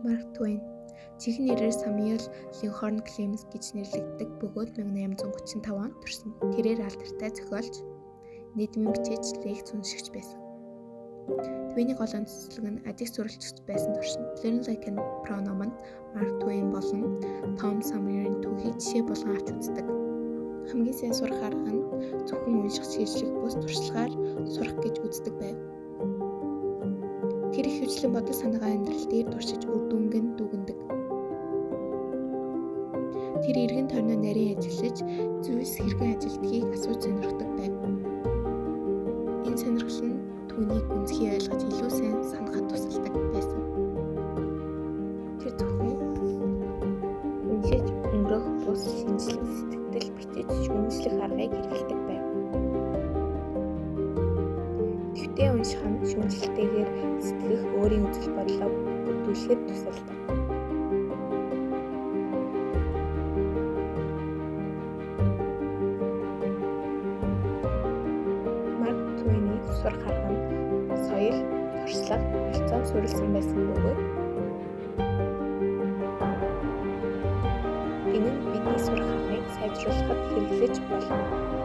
Марк Твейн чихэн нэрээр Самюэл Линхольн Клемс гэж нэрлэгддэг бөгөөд 1835 онд төрсөн. Тэрээр алдартай зохиолч, нийгмийн бичээч, лекц уншигч байсан. Твейний гол онцлог нь ажиг сурвалжлагч байсан туршин Learn Like a Pro номонд Марк Твейн болон Том Сойерийн түүхийг жишээ болгон авч үздэг. Хамгийн сайн сурах арга нь зөвхөн унших шийдлэх бус туршлагаар сурах гэж үздэг байв. Тэр их хвчлэн бодол санаагаа амьдрал дээр туршиж үр дүнгийн дүгнэдэг. Тэр эргэн тойрноо нарийн ажиллаж зүйлс хэрхэн ажилдгийг асууж сонирхдог байв. Энэ сонирхол нь түүнийг гүнзгий ойлгож илүү сайн санахад тусалдаг байсан. Тэр зөвхөн уншиж өнгөрөх бус шинжлэх сэтгэл бичиж шүүмжлэх аргыг хэрэглэдэг байв. Тэгтээ унших нь шүүмжлэлтэйгээр сэтгэх өөрийн үзэл бодлоо бүрдүүлэхэд тусалдаг. Марк Твейний сурах арга нь соёл, туршлага, болцоо суурилсан байсан бөгөөд энэ нь бидний сурах аргыг сайжруулахад хэрэглэж болно.